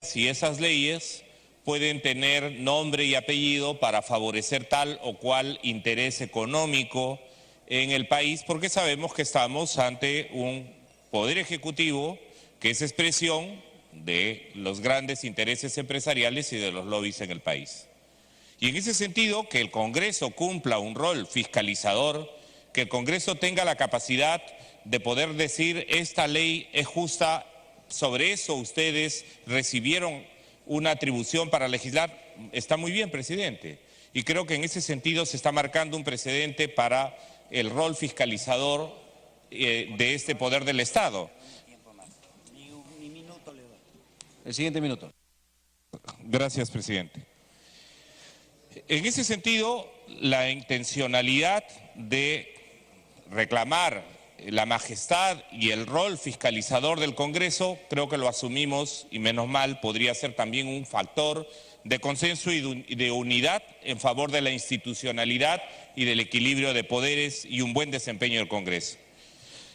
si esas leyes pueden tener nombre y apellido para favorecer tal o cual interés económico en el país, porque sabemos que estamos ante un poder ejecutivo que es expresión de los grandes intereses empresariales y de los lobbies en el país. Y en ese sentido, que el Congreso cumpla un rol fiscalizador, que el Congreso tenga la capacidad de poder decir esta ley es justa, sobre eso ustedes recibieron una atribución para legislar, está muy bien, presidente. Y creo que en ese sentido se está marcando un precedente para el rol fiscalizador de este poder del Estado. El siguiente minuto. Gracias, presidente. En ese sentido, la intencionalidad de reclamar la majestad y el rol fiscalizador del Congreso, creo que lo asumimos y menos mal, podría ser también un factor de consenso y de unidad en favor de la institucionalidad y del equilibrio de poderes y un buen desempeño del Congreso.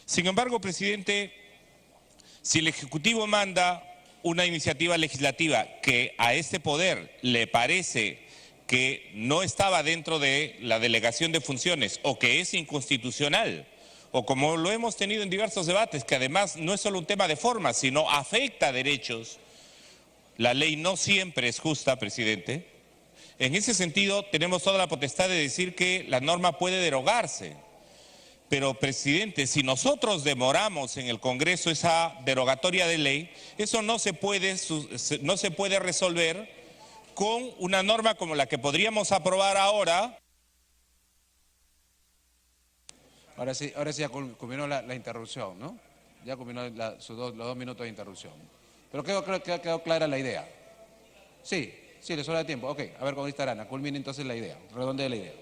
Sin embargo, presidente, si el Ejecutivo manda una iniciativa legislativa que a este poder le parece que no estaba dentro de la delegación de funciones o que es inconstitucional, o como lo hemos tenido en diversos debates, que además no es solo un tema de forma, sino afecta derechos, la ley no siempre es justa, presidente. En ese sentido, tenemos toda la potestad de decir que la norma puede derogarse. Pero, presidente, si nosotros demoramos en el Congreso esa derogatoria de ley, eso no se puede resolver con una norma como la que podríamos aprobar ahora. Ahora sí ya culminó la interrupción, ¿no? Ya culminó los 2 minutos de interrupción. Pero creo que quedó clara la idea. Sí, le sobra tiempo. Ok, a ver, congresista Arana, culmine entonces la idea, redondee la idea.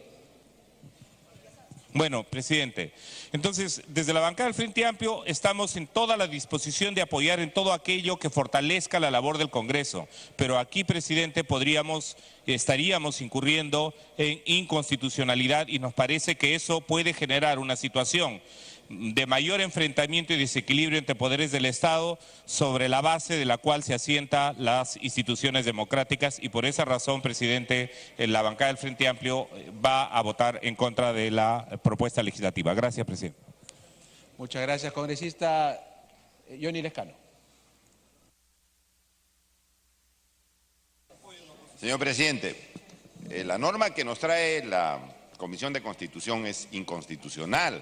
Bueno, presidente, entonces desde la bancada del Frente Amplio estamos en toda la disposición de apoyar en todo aquello que fortalezca la labor del Congreso, pero aquí, presidente, estaríamos incurriendo en inconstitucionalidad y nos parece que eso puede generar una situación de mayor enfrentamiento y desequilibrio entre poderes del Estado sobre la base de la cual se asientan las instituciones democráticas y por esa razón, presidente, la bancada del Frente Amplio va a votar en contra de la propuesta legislativa. Gracias, presidente. Muchas gracias, congresista Johnny Lescano. Señor presidente, la norma que nos trae la Comisión de Constitución es inconstitucional.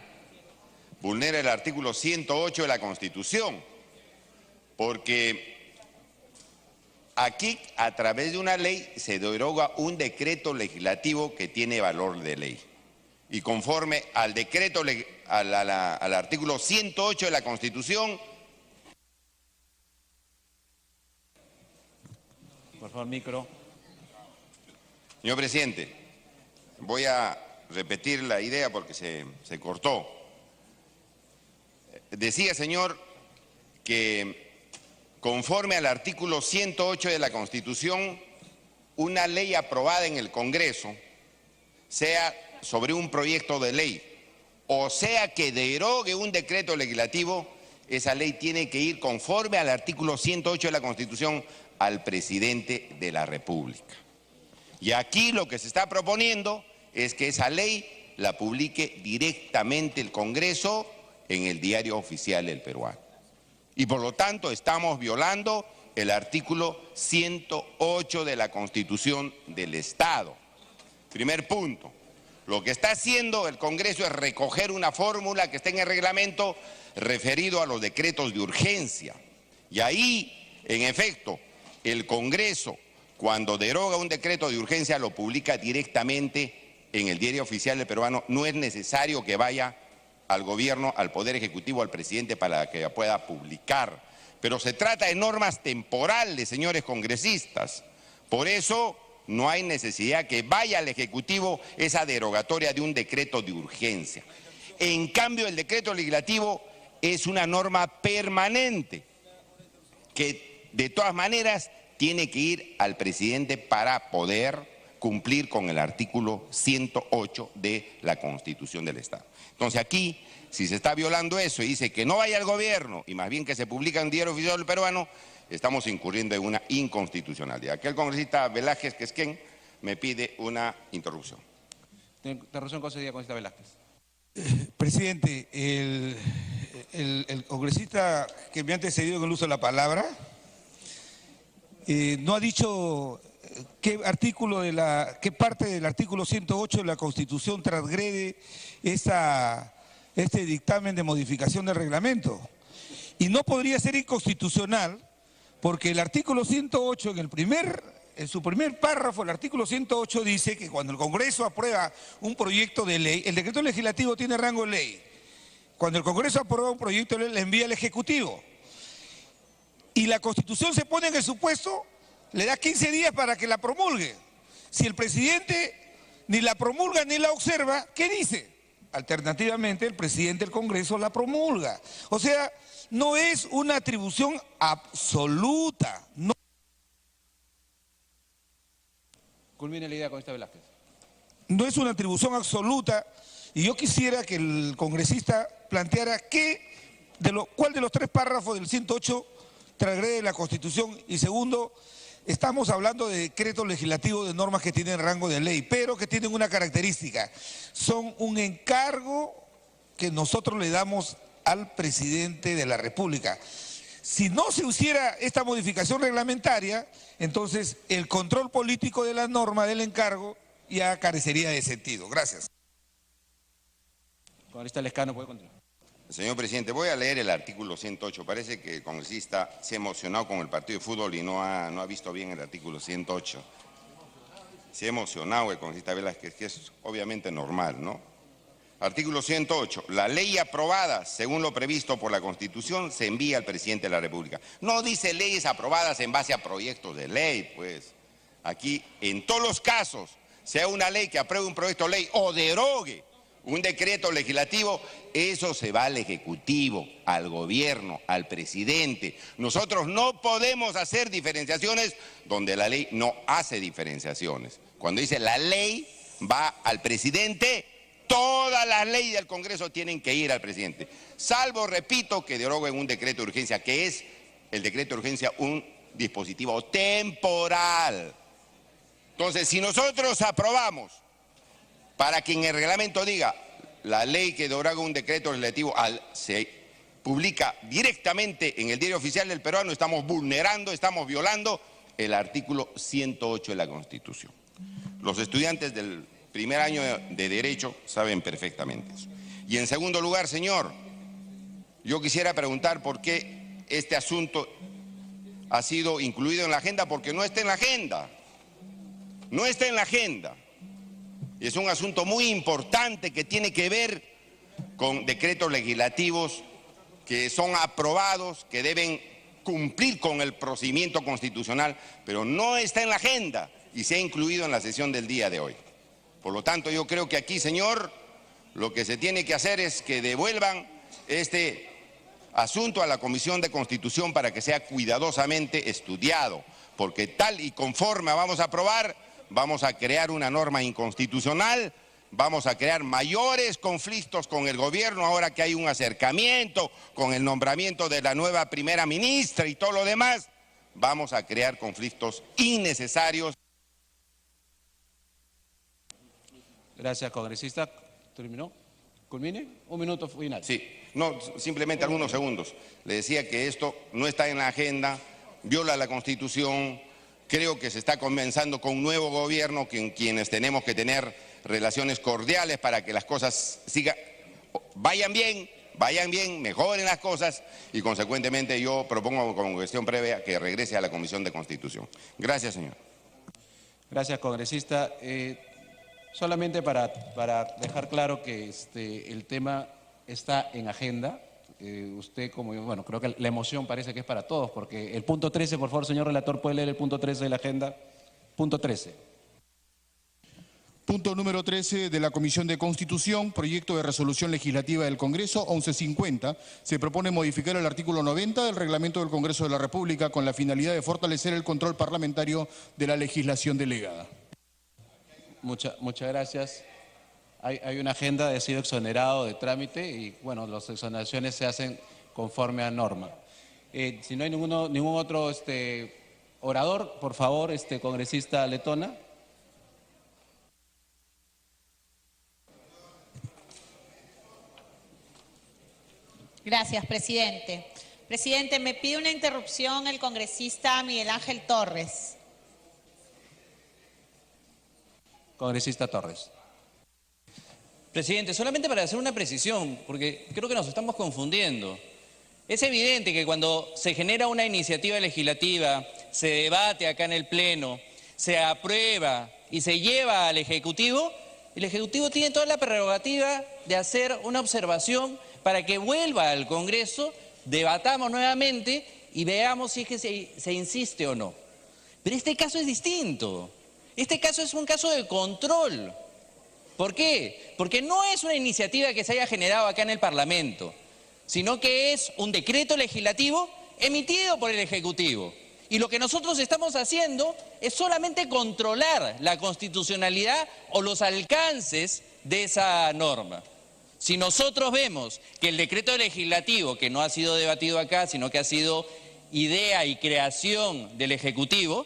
Vulnera el artículo 108 de la Constitución, porque aquí, a través de una ley, se deroga un decreto legislativo que tiene valor de ley. Y conforme al decreto, al artículo 108 de la Constitución. Por favor, micro. Señor presidente, voy a repetir la idea porque se cortó. Decía, señor, que conforme al artículo 108 de la Constitución, una ley aprobada en el Congreso, sea sobre un proyecto de ley, o sea que derogue un decreto legislativo, esa ley tiene que ir conforme al artículo 108 de la Constitución al presidente de la República. Y aquí lo que se está proponiendo es que esa ley la publique directamente el Congreso en el Diario Oficial del Peruano. Y por lo tanto estamos violando el artículo 108 de la Constitución del Estado. Primer punto. Lo que está haciendo el Congreso es recoger una fórmula que está en el reglamento referido a los decretos de urgencia. Y ahí, en efecto, el Congreso, cuando deroga un decreto de urgencia, lo publica directamente en el Diario Oficial del Peruano. No es necesario que vaya al gobierno, al Poder Ejecutivo, al presidente para que pueda publicar. Pero se trata de normas temporales, señores congresistas. Por eso no hay necesidad que vaya al Ejecutivo esa derogatoria de un decreto de urgencia. En cambio, el decreto legislativo es una norma permanente que de todas maneras tiene que ir al presidente para poder cumplir con el artículo 108 de la Constitución del Estado. Entonces aquí, si se está violando eso y dice que no vaya al gobierno y más bien que se publica en el Diario Oficial del Peruano, estamos incurriendo en una inconstitucionalidad. Aquel congresista Velázquez Quesquén me pide una interrupción. Interrupción concedida, congresista Velázquez. Presidente, el congresista que me ha antecedido en el uso de la palabra no ha dicho qué parte del artículo 108 de la Constitución transgrede este dictamen de modificación del reglamento. Y no podría ser inconstitucional porque el artículo 108 en su primer párrafo, el artículo 108 dice que cuando el Congreso aprueba un proyecto de ley, el decreto legislativo tiene rango de ley. Cuando el Congreso aprueba un proyecto de ley, le envía al Ejecutivo. Y la Constitución se pone en el supuesto, le da 15 días para que la promulgue. Si el presidente ni la promulga ni la observa, ¿qué dice? Alternativamente, el presidente del Congreso la promulga. O sea, no es una atribución absoluta. No. Culmine la idea, congresista Velázquez. No es una atribución absoluta y yo quisiera que el congresista planteara cuál de los 3 párrafos del 108 transgrede la Constitución y segundo, estamos hablando de decretos legislativos de normas que tienen rango de ley, pero que tienen una característica, son un encargo que nosotros le damos al presidente de la República. Si no se hiciera esta modificación reglamentaria, entonces el control político de la norma del encargo ya carecería de sentido. Gracias. Congresista Lescano, puede continuar. Señor presidente, voy a leer el artículo 108. Parece que el congresista se ha emocionado con el partido de fútbol y no ha visto bien el artículo 108. Se ha emocionado el congresista Velázquez, que es obviamente normal, ¿no? Artículo 108. La ley aprobada según lo previsto por la Constitución se envía al presidente de la República. No dice leyes aprobadas en base a proyectos de ley, pues. Aquí, en todos los casos, sea una ley que apruebe un proyecto de ley o derogue un decreto legislativo, eso se va al Ejecutivo, al Gobierno, al presidente. Nosotros no podemos hacer diferenciaciones donde la ley no hace diferenciaciones. Cuando dice la ley va al presidente, todas las leyes del Congreso tienen que ir al presidente. Salvo, repito, que deroguen un decreto de urgencia, que es el decreto de urgencia un dispositivo temporal. Entonces, si nosotros aprobamos para que en el reglamento diga la ley que deroga un decreto legislativo se publica directamente en el Diario Oficial del Peruano, estamos vulnerando, estamos violando el artículo 108 de la Constitución. Los estudiantes del primer año de Derecho saben perfectamente eso. Y en segundo lugar, señor, yo quisiera preguntar por qué este asunto ha sido incluido en la agenda, porque no está en la agenda. No está en la agenda. Es un asunto muy importante que tiene que ver con decretos legislativos que son aprobados, que deben cumplir con el procedimiento constitucional, pero no está en la agenda y se ha incluido en la sesión del día de hoy. Por lo tanto, yo creo que aquí, señor, lo que se tiene que hacer es que devuelvan este asunto a la Comisión de Constitución para que sea cuidadosamente estudiado, porque tal y conforme vamos a aprobar, vamos a crear una norma inconstitucional, vamos a crear mayores conflictos con el gobierno ahora que hay un acercamiento con el nombramiento de la nueva primera ministra y todo lo demás, vamos a crear conflictos innecesarios. Gracias, congresista. ¿Terminó? ¿Culmine? Un minuto final. Sí, no, simplemente algunos segundos. Le decía que esto no está en la agenda, viola la Constitución. Creo que se está comenzando con un nuevo gobierno con quienes tenemos que tener relaciones cordiales para que las cosas vayan bien, mejoren las cosas y consecuentemente yo propongo como cuestión previa que regrese a la Comisión de Constitución. Gracias, señor. Gracias, congresista. Solamente para dejar claro que el tema está en agenda. Usted, como yo, bueno, creo que la emoción parece que es para todos, porque el punto 13, por favor, señor relator, ¿puede leer el punto 13 de la agenda? Punto 13. Punto número 13 de la Comisión de Constitución, proyecto de resolución legislativa del Congreso 1150. Se propone modificar el artículo 90 del reglamento del Congreso de la República con la finalidad de fortalecer el control parlamentario de la legislación delegada. Muchas gracias. Hay una agenda de sido exonerado de trámite y, bueno, las exoneraciones se hacen conforme a norma. Si no hay ningún otro orador, por favor, congresista Letona. Gracias, presidente. Presidente, me pide una interrupción el congresista Miguel Ángel Torres. Congresista Torres. Presidente, solamente para hacer una precisión, porque creo que nos estamos confundiendo. Es evidente que cuando se genera una iniciativa legislativa, se debate acá en el Pleno, se aprueba y se lleva al Ejecutivo, el Ejecutivo tiene toda la prerrogativa de hacer una observación para que vuelva al Congreso, debatamos nuevamente y veamos si es que se insiste o no. Pero este caso es distinto. Este caso es un caso de control. ¿Por qué? Porque no es una iniciativa que se haya generado acá en el Parlamento, sino que es un decreto legislativo emitido por el Ejecutivo. Y lo que nosotros estamos haciendo es solamente controlar la constitucionalidad o los alcances de esa norma. Si nosotros vemos que el decreto legislativo, que no ha sido debatido acá, sino que ha sido idea y creación del Ejecutivo,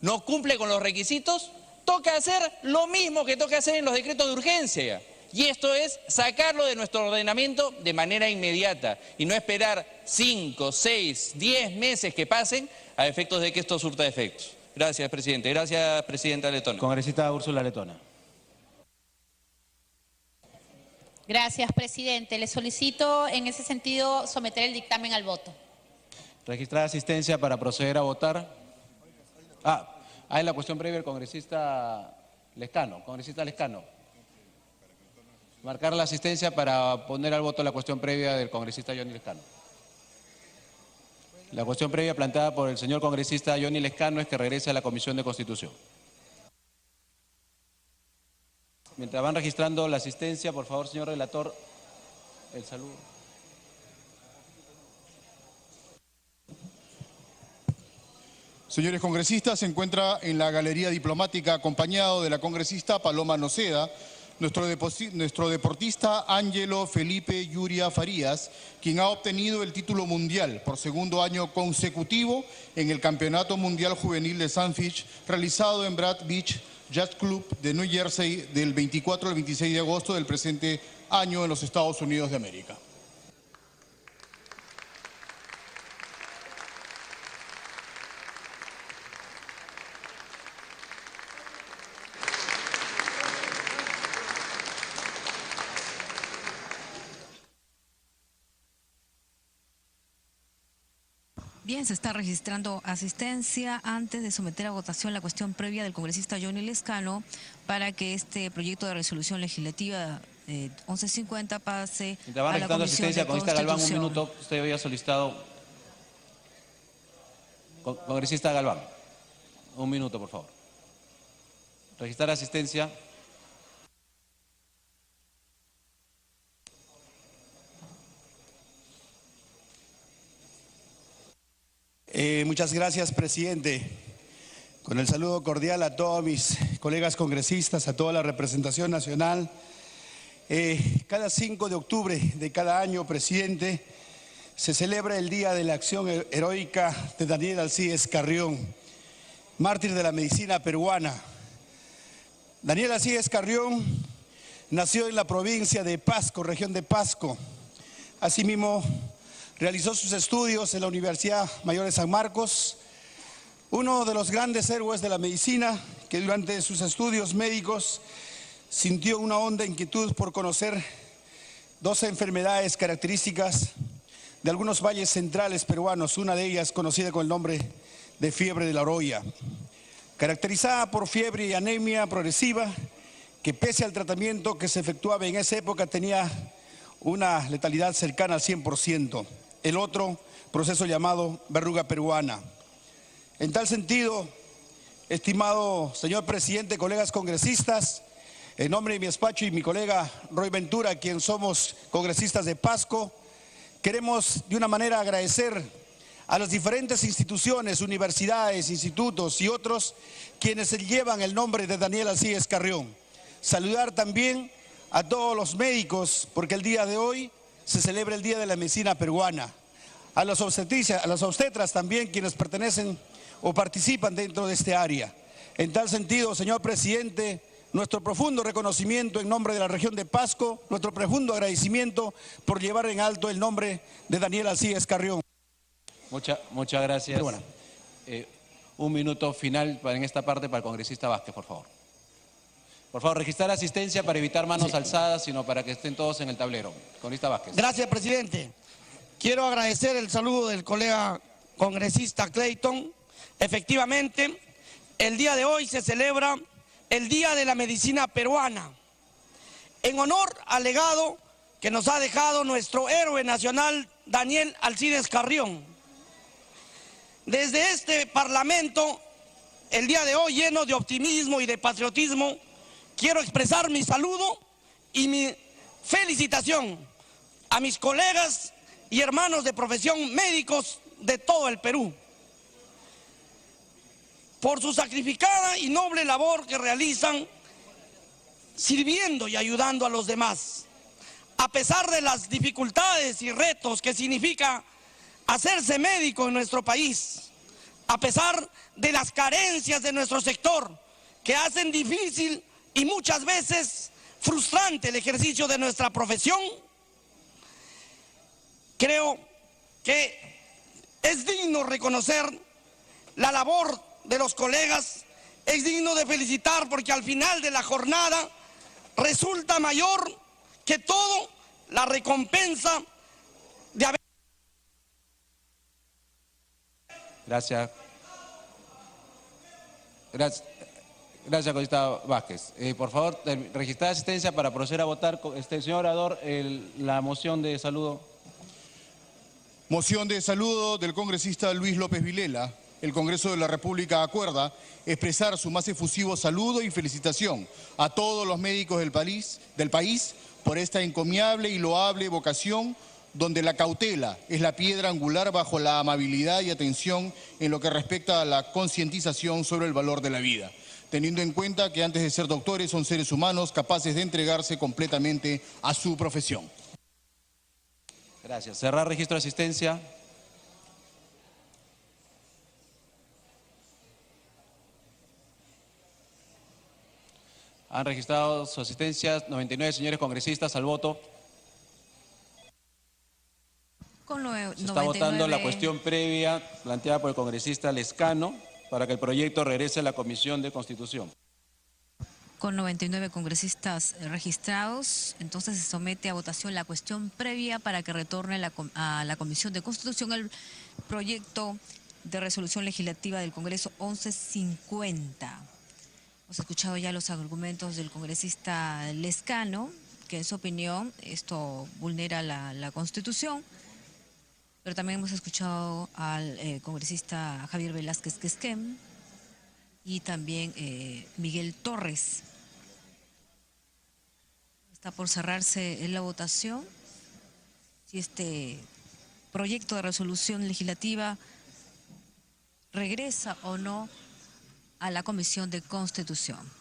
no cumple con los requisitos, toca hacer lo mismo que toca hacer en los decretos de urgencia. Y esto es sacarlo de nuestro ordenamiento de manera inmediata y no esperar 5, 6, 10 meses que pasen a efectos de que esto surta efectos. Gracias, presidente. Gracias, presidenta Letona. Congresista Úrsula Letona. Gracias, presidente. Le solicito en ese sentido someter el dictamen al voto. Registrar asistencia para proceder a votar. En la cuestión previa el congresista Lescano. Congresista Lescano. Marcar la asistencia para poner al voto la cuestión previa del congresista Johnny Lescano. La cuestión previa planteada por el señor congresista Johnny Lescano es que regrese a la Comisión de Constitución. Mientras van registrando la asistencia, por favor, señor relator, el saludo. Señores congresistas, se encuentra en la galería diplomática acompañado de la congresista Paloma Noceda, nuestro deportista Ángelo Felipe Yuria Farías, quien ha obtenido el título mundial por segundo año consecutivo en el Campeonato Mundial Juvenil de Sunfish, realizado en Brad Beach Yacht Club de New Jersey del 24 al 26 de agosto del presente año en los Estados Unidos de América. Bien, se está registrando asistencia antes de someter a votación la cuestión previa del congresista Johnny Lescano para que este proyecto de resolución legislativa 1150 pase a la Comisión de Congresista Galván, un Constitución. minuto. Usted había solicitado. Congresista Galván, un minuto, por favor. Registrar asistencia. Muchas gracias, presidente. Con el saludo cordial a todos mis colegas congresistas, a toda la representación nacional. Cada 5 de octubre de cada año, presidente, se celebra el Día de la Acción Heroica de Daniel Alcides Carrión, mártir de la medicina peruana. Daniel Alcides Carrión nació en la provincia de Pasco, región de Pasco. Asimismo, realizó sus estudios en la Universidad Mayor de San Marcos, uno de los grandes héroes de la medicina que durante sus estudios médicos sintió una honda inquietud por conocer 12 enfermedades características de algunos valles centrales peruanos, una de ellas conocida con el nombre de fiebre de la oroya, caracterizada por fiebre y anemia progresiva que pese al tratamiento que se efectuaba en esa época tenía una letalidad cercana al 100%. El otro proceso llamado verruga peruana. En tal sentido, estimado señor presidente, colegas congresistas, en nombre de mi despacho y mi colega Roy Ventura, quien somos congresistas de Pasco, queremos de una manera agradecer a las diferentes instituciones, universidades, institutos y otros quienes llevan el nombre de Daniel Alcides Carrión. Saludar también a todos los médicos, porque el día de hoy se celebra el Día de la Medicina Peruana. a las obstetras también, quienes pertenecen o participan dentro de este área. En tal sentido, señor presidente, nuestro profundo reconocimiento en nombre de la región de Pasco, nuestro profundo agradecimiento por llevar en alto el nombre de Daniel Alcides Carrión. Muchas gracias. Bueno. Un minuto final en esta parte para el congresista Vázquez, por favor. Por favor, registrar asistencia para evitar manos alzadas, sino para que estén todos en el tablero. Congresista Vázquez. Gracias, presidente. Quiero agradecer el saludo del colega congresista Clayton. Efectivamente, el día de hoy se celebra el Día de la Medicina Peruana, en honor al legado que nos ha dejado nuestro héroe nacional Daniel Alcides Carrión. Desde este Parlamento, el día de hoy, lleno de optimismo y de patriotismo, quiero expresar mi saludo y mi felicitación a mis colegas y hermanos de profesión médicos de todo el Perú por su sacrificada y noble labor que realizan sirviendo y ayudando a los demás. A pesar de las dificultades y retos que significa hacerse médico en nuestro país, a pesar de las carencias de nuestro sector que hacen difícil y muchas veces frustrante el ejercicio de nuestra profesión, creo que es digno reconocer la labor de los colegas, es digno de felicitar porque al final de la jornada resulta mayor que todo la recompensa de haber... Gracias. Gracias, congresista Vázquez. Por favor, registrar asistencia para proceder a votar. Señor orador, la moción de saludo. Moción de saludo del congresista Luis López Vilela. El Congreso de la República acuerda expresar su más efusivo saludo y felicitación a todos los médicos del país por esta encomiable y loable vocación donde la cautela es la piedra angular bajo la amabilidad y atención en lo que respecta a la concientización sobre el valor de la vida, teniendo en cuenta que antes de ser doctores son seres humanos capaces de entregarse completamente a su profesión. Gracias. Cerrar registro de asistencia. Han registrado su asistencia 99 señores congresistas al voto. Se está votando la cuestión previa planteada por el congresista Lescano para que el proyecto regrese a la Comisión de Constitución. Con 99 congresistas registrados, entonces se somete a votación la cuestión previa para que retorne a la Comisión de Constitución el proyecto de resolución legislativa del Congreso 1150. Hemos escuchado ya los argumentos del congresista Lescano, que en su opinión esto vulnera la Constitución, pero también hemos escuchado al congresista Javier Velázquez Quesquem y también Miguel Torres. Está por cerrarse la votación si este proyecto de resolución legislativa regresa o no a la Comisión de Constitución.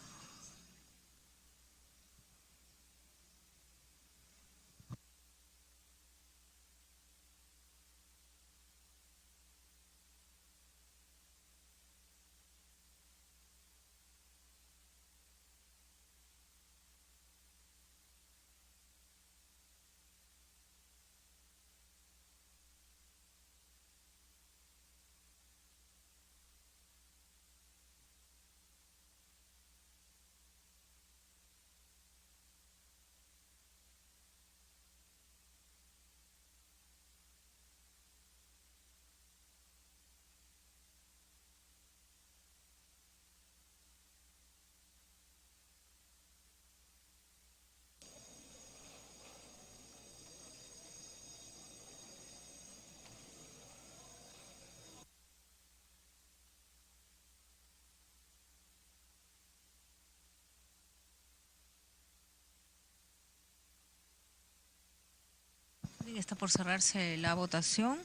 Está por cerrarse la votación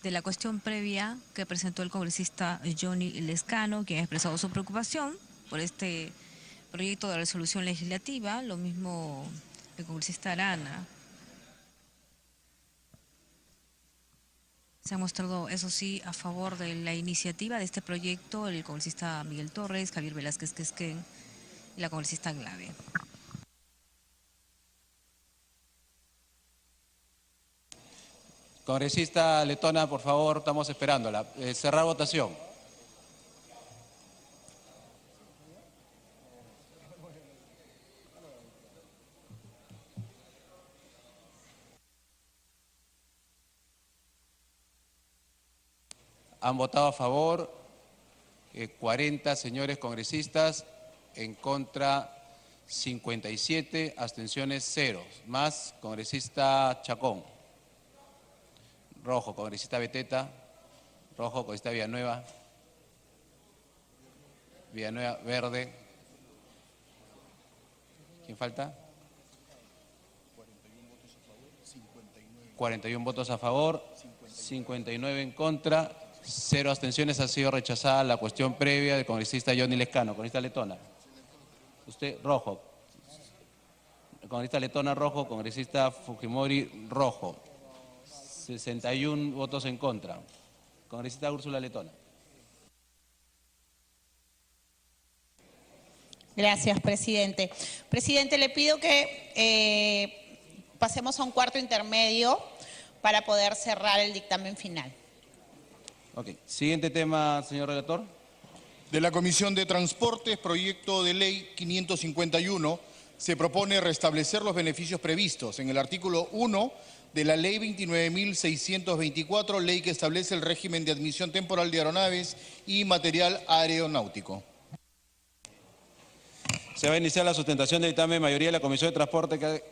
de la cuestión previa que presentó el congresista Johnny Lescano, quien ha expresado su preocupación por este proyecto de resolución legislativa, lo mismo el congresista Arana. Se ha mostrado, eso sí, a favor de la iniciativa de este proyecto el congresista Miguel Torres, Javier Velázquez Quesquén y la congresista Glave. Congresista Letona, por favor, estamos esperándola. Cerrar votación. Han votado a favor 40 señores congresistas, en contra 57, abstenciones 0. Más congresista Chacón. Rojo, congresista Beteta. Rojo, congresista Villanueva. Villanueva, verde. ¿Quién falta? 41 votos a favor, 59 en contra, 0 abstenciones. Ha sido rechazada la cuestión previa del congresista Johnny Lescano. Congresista Letona. Usted, rojo. Congresista Letona, rojo. Congresista Fujimori, rojo. 61 votos en contra. Congresista Úrsula Letona. Gracias, presidente. Presidente, le pido que pasemos a un cuarto intermedio para poder cerrar el dictamen final. Ok. Siguiente tema, señor relator. De la Comisión de Transportes, proyecto de ley 551, se propone restablecer los beneficios previstos en el artículo 1 de la ley 29.624, ley que establece el régimen de admisión temporal de aeronaves y material aeronáutico. Se va a iniciar la sustentación del dictamen. Mayoría de la Comisión de Transporte que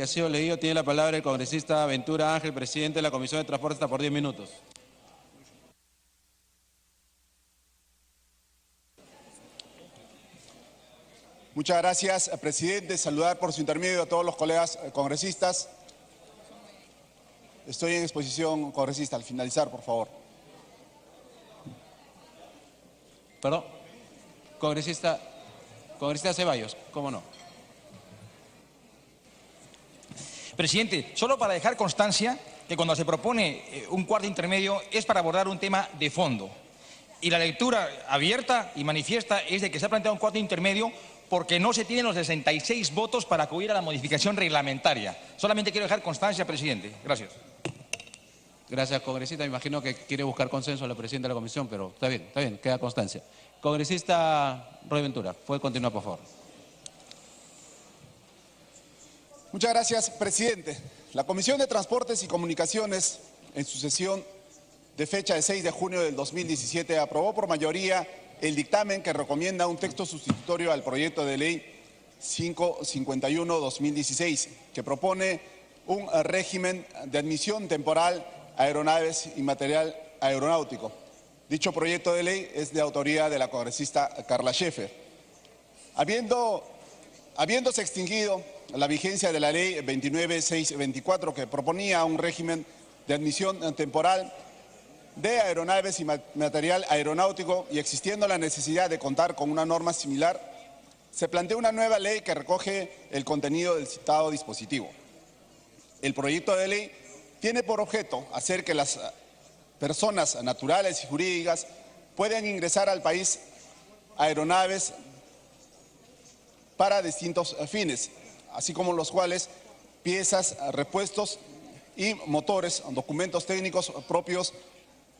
ha sido leído. Tiene la palabra el congresista Ventura Ángel, presidente de la Comisión de Transporte, hasta por 10 minutos. Muchas gracias, presidente. Saludar por su intermedio a todos los colegas congresistas. Estoy en exposición, congresista, al finalizar, por favor. Perdón. Congresista Ceballos, ¿cómo no? Presidente, solo para dejar constancia que cuando se propone un cuarto intermedio es para abordar un tema de fondo. Y la lectura abierta y manifiesta es de que se ha planteado un cuarto intermedio porque no se tienen los 66 votos para acudir a la modificación reglamentaria. Solamente quiero dejar constancia, presidente. Gracias. Gracias, congresista. Me imagino que quiere buscar consenso a la presidenta de la comisión, pero está bien, queda constancia. Congresista Roy Ventura, puede continuar, por favor. Muchas gracias, presidente. La Comisión de Transportes y Comunicaciones, en su sesión de fecha de 6 de junio del 2017, aprobó por mayoría el dictamen que recomienda un texto sustitutorio al proyecto de ley 551-2016, que propone un régimen de admisión temporal a aeronaves y material aeronáutico. Dicho proyecto de ley es de autoría de la congresista Carla Scheffer. Habiéndose extinguido la vigencia de la ley 29624, que proponía un régimen de admisión temporal de aeronaves y material aeronáutico, y existiendo la necesidad de contar con una norma similar, se plantea una nueva ley que recoge el contenido del citado dispositivo. El proyecto de ley tiene por objeto hacer que las personas naturales y jurídicas puedan ingresar al país aeronaves para distintos fines, así como los cuales piezas, repuestos y motores, documentos técnicos propios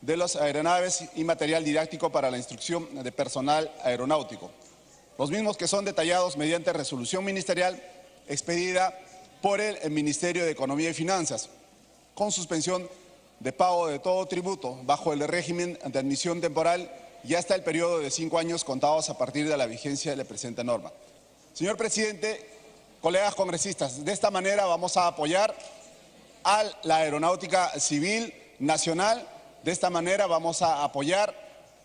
de las aeronaves y material didáctico para la instrucción de personal aeronáutico. Los mismos que son detallados mediante resolución ministerial expedida por el Ministerio de Economía y Finanzas, con suspensión de pago de todo tributo bajo el régimen de admisión temporal y hasta el periodo de 5 años contados a partir de la vigencia de la presente norma. Señor presidente, colegas congresistas, de esta manera vamos a apoyar a la aeronáutica civil nacional. De esta manera vamos a apoyar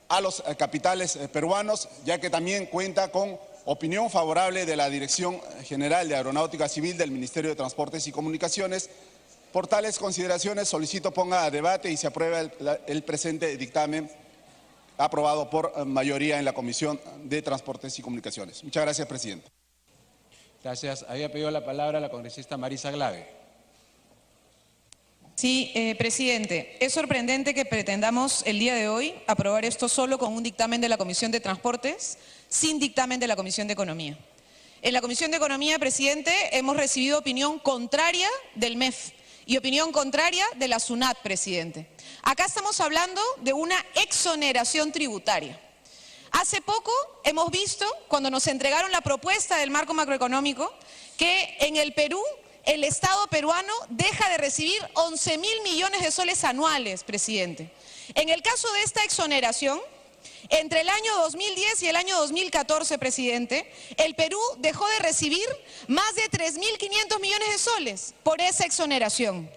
a los capitales peruanos, ya que también cuenta con opinión favorable de la Dirección General de Aeronáutica Civil del Ministerio de Transportes y Comunicaciones. Por tales consideraciones solicito ponga a debate y se apruebe el presente dictamen aprobado por mayoría en la Comisión de Transportes y Comunicaciones. Muchas gracias, presidente. Gracias. Había pedido la palabra la congresista Marisa Glave. Sí, presidente, es sorprendente que pretendamos el día de hoy aprobar esto solo con un dictamen de la Comisión de Transportes, sin dictamen de la Comisión de Economía. En la Comisión de Economía, presidente, hemos recibido opinión contraria del MEF y opinión contraria de la SUNAT, presidente. Acá estamos hablando de una exoneración tributaria. Hace poco hemos visto, cuando nos entregaron la propuesta del marco macroeconómico, que en el Perú el Estado peruano deja de recibir 11.000 millones de soles anuales, presidente. En el caso de esta exoneración, entre el año 2010 y el año 2014, presidente, el Perú dejó de recibir más de 3.500 millones de soles por esa exoneración.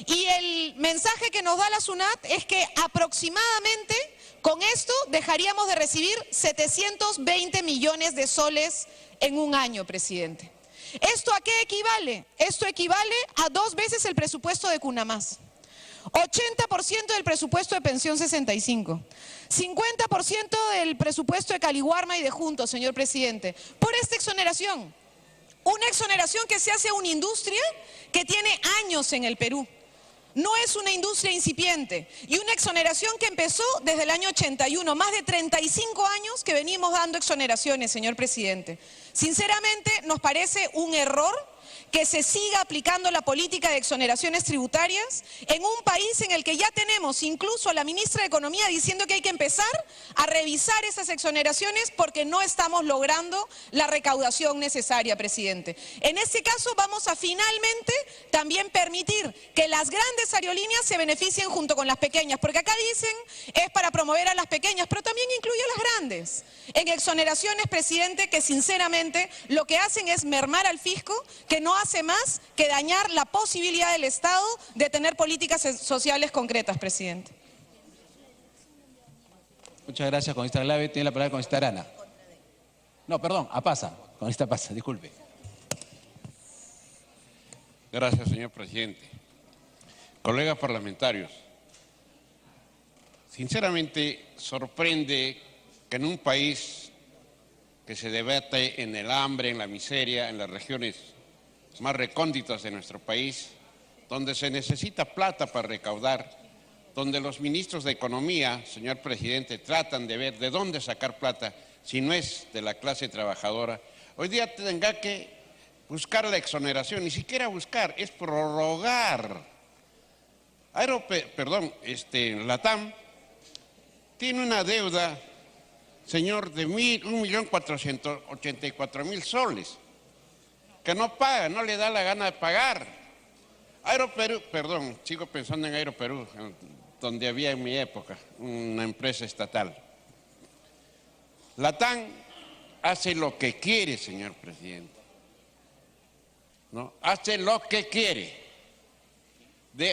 Y el mensaje que nos da la SUNAT es que aproximadamente con esto dejaríamos de recibir 720 millones de soles en un año, presidente. ¿Esto a qué equivale? Esto equivale a 2 veces el presupuesto de Cunamás, 80% del presupuesto de Pensión 65, 50% del presupuesto de Caliwarma y de Juntos, señor presidente, por esta exoneración. Una exoneración que se hace a una industria que tiene años en el Perú. No es una industria incipiente y una exoneración que empezó desde el año 81, más de 35 años que venimos dando exoneraciones, señor presidente. Sinceramente, nos parece un error que se siga aplicando la política de exoneraciones tributarias en un país en el que ya tenemos incluso a la ministra de Economía diciendo que hay que empezar a revisar esas exoneraciones porque no estamos logrando la recaudación necesaria, presidente. En este caso vamos a finalmente también permitir que las grandes aerolíneas se beneficien junto con las pequeñas, porque acá dicen es para promover a las pequeñas, pero también incluye a las grandes. En exoneraciones, presidente, que sinceramente lo que hacen es mermar al fisco, que no hace más que dañar la posibilidad del Estado de tener políticas sociales concretas, presidente. Muchas gracias, congresista Glave. Tiene la palabra el congresista Arana. No, perdón, Apasa. Congresista Apasa, disculpe. Gracias, señor presidente. Colegas parlamentarios, sinceramente sorprende que en un país que se debate en el hambre, en la miseria, en las regiones más recónditas de nuestro país, donde se necesita plata para recaudar, donde los ministros de Economía, señor presidente, tratan de ver de dónde sacar plata si no es de la clase trabajadora, hoy día tenga que buscar la exoneración, ni siquiera buscar, es prorrogar. LATAM tiene una deuda, señor, de 1.484.000 soles, que no paga, no le da la gana de pagar. Aeroperú, perdón, sigo pensando en Aeroperú, donde había en mi época una empresa estatal. LATAM hace lo que quiere, señor presidente, ¿no? Hace lo que quiere.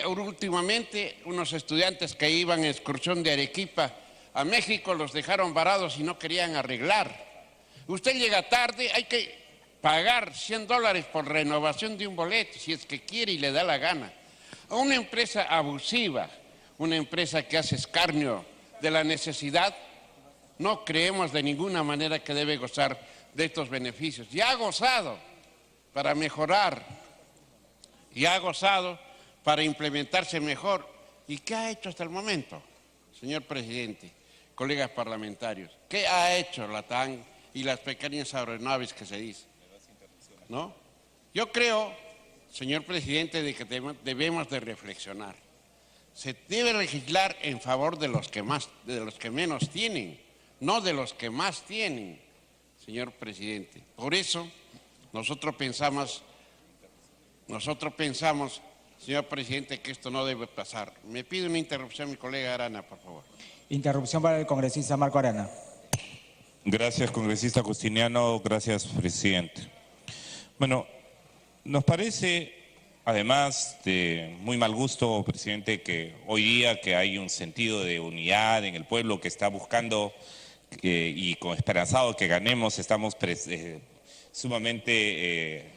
Últimamente, unos estudiantes que iban en excursión de Arequipa a México los dejaron varados y no querían arreglar. Usted llega tarde, hay que pagar $100 por renovación de un boleto, si es que quiere y le da la gana. A una empresa abusiva, una empresa que hace escarnio de la necesidad, no creemos de ninguna manera que debe gozar de estos beneficios. Ya ha gozado para mejorar, ya ha gozado para implementarse mejor. ¿Y qué ha hecho hasta el momento, señor presidente, colegas parlamentarios? ¿Qué ha hecho LATAM y las pequeñas aeronaves que se dice? ¿No? Yo creo, señor presidente, de que debemos de reflexionar. Se debe legislar en favor de los que menos tienen, no de los que más tienen, señor presidente. Por eso nosotros pensamos, señor presidente, que esto no debe pasar. Me pide una interrupción mi colega Arana, por favor. Interrupción para el congresista Marco Arana. Gracias, congresista Justiniano. Gracias, presidente. Bueno, nos parece, además de muy mal gusto, presidente, que hoy día que hay un sentido de unidad en el pueblo que está buscando y con esperanzado que ganemos, estamos sumamente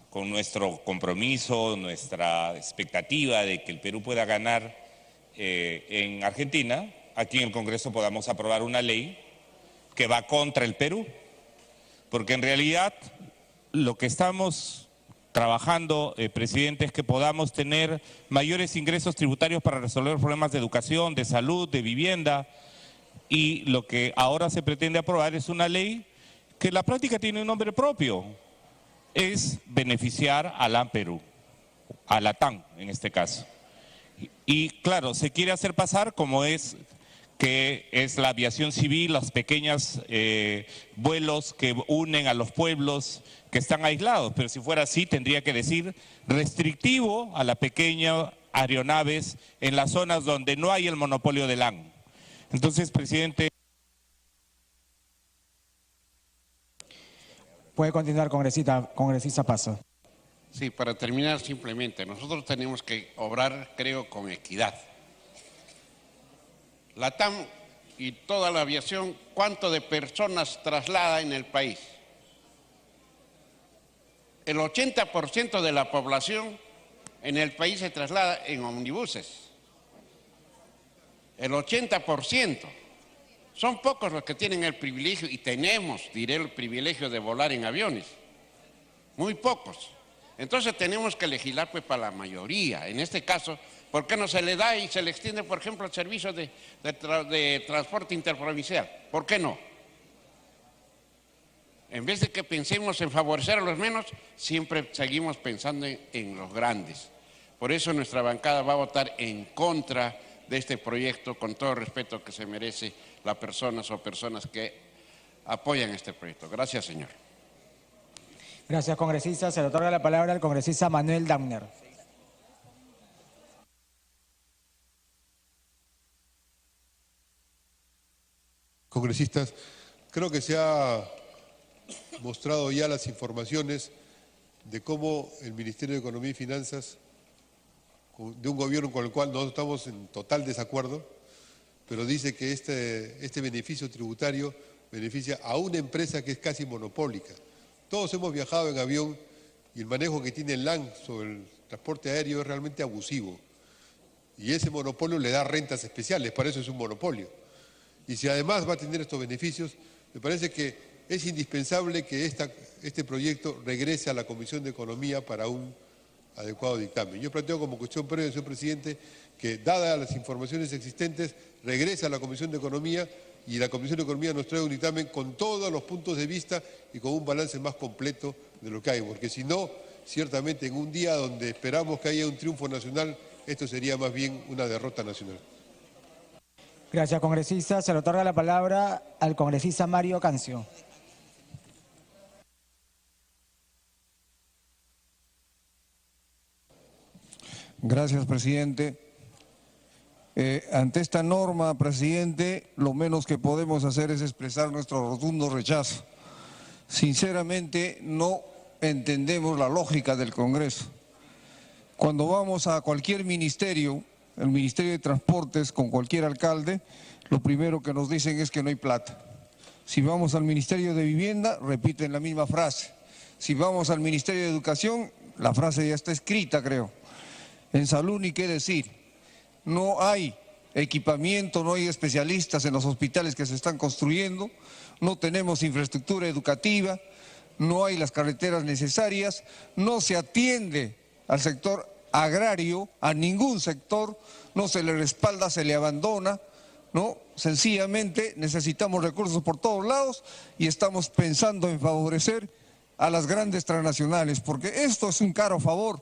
con nuestro compromiso, nuestra expectativa de que el Perú pueda ganar en Argentina, aquí en el Congreso podamos aprobar una ley que va contra el Perú, porque en realidad lo que estamos trabajando, presidente, es que podamos tener mayores ingresos tributarios para resolver problemas de educación, de salud, de vivienda, y lo que ahora se pretende aprobar es una ley que en la práctica tiene un nombre propio, es beneficiar a LAN Perú, a LATAM en este caso. Y claro, se quiere hacer pasar como es que es la aviación civil, los pequeños vuelos que unen a los pueblos que están aislados, pero si fuera así tendría que decir restrictivo a la pequeña aeronaves en las zonas donde no hay el monopolio de LAN. Entonces, presidente. Puede continuar, congresista Paso. Sí, para terminar simplemente, nosotros tenemos que obrar, creo, con equidad. LATAM y toda la aviación, ¿cuánto de personas traslada en el país? El 80% de la población en el país se traslada en omnibuses. El 80%. Son pocos los que tienen el privilegio, y tenemos, diré, el privilegio de volar en aviones. Muy pocos. Entonces tenemos que legislar pues para la mayoría. En este caso, ¿por qué no se le da y se le extiende, por ejemplo, el servicio de transporte interprovincial? ¿Por qué no? En vez de que pensemos en favorecer a los menos, siempre seguimos pensando en los grandes. Por eso nuestra bancada va a votar en contra de este proyecto, con todo el respeto que se merece las personas o personas que apoyan este proyecto. Gracias, señor. Gracias, congresista. Se le otorga la palabra al congresista Manuel Damner. Congresistas, creo que se ha mostrado ya las informaciones de cómo el Ministerio de Economía y Finanzas, de un gobierno con el cual nosotros estamos en total desacuerdo, pero dice que este beneficio tributario beneficia a una empresa que es casi monopólica. Todos hemos viajado en avión y el manejo que tiene el LAN sobre el transporte aéreo es realmente abusivo. Y ese monopolio le da rentas especiales, para eso es un monopolio. Y si además va a tener estos beneficios, me parece que es indispensable que este proyecto regrese a la Comisión de Economía para un adecuado dictamen. Yo planteo como cuestión previa, señor presidente, que dadas las informaciones existentes, regrese a la Comisión de Economía y la Comisión de Economía nos trae un dictamen con todos los puntos de vista y con un balance más completo de lo que hay, porque si no, ciertamente en un día donde esperamos que haya un triunfo nacional, esto sería más bien una derrota nacional. Gracias, congresista. Se le otorga la palabra al congresista Mario Cancio. Gracias, presidente. Ante esta norma, presidente, lo menos que podemos hacer es expresar nuestro rotundo rechazo. Sinceramente, no entendemos la lógica del Congreso. Cuando vamos a cualquier ministerio, el Ministerio de Transportes, con cualquier alcalde, lo primero que nos dicen es que no hay plata. Si vamos al Ministerio de Vivienda, repiten la misma frase. Si vamos al Ministerio de Educación, la frase ya está escrita, creo. En salud, ni qué decir. No hay equipamiento, no hay especialistas en los hospitales que se están construyendo, no tenemos infraestructura educativa, no hay las carreteras necesarias, no se atiende al sector agrario, a ningún sector, no se le respalda, se le abandona, ¿no? Sencillamente necesitamos recursos por todos lados y estamos pensando en favorecer a las grandes transnacionales, porque esto es un caro favor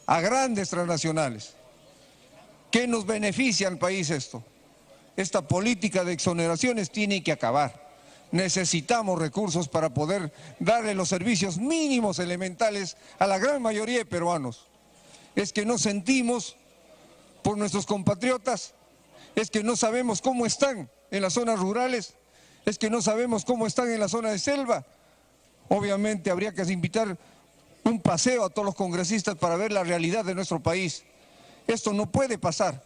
a grandes transnacionales. ¿Qué nos beneficia al país esto? Esta política de exoneraciones tiene que acabar. Necesitamos recursos para poder darle los servicios mínimos elementales a la gran mayoría de peruanos. Es que no sentimos por nuestros compatriotas, es que no sabemos cómo están en las zonas rurales, es que no sabemos cómo están en la zona de selva. Obviamente habría que invitar un paseo a todos los congresistas para ver la realidad de nuestro país. Esto no puede pasar.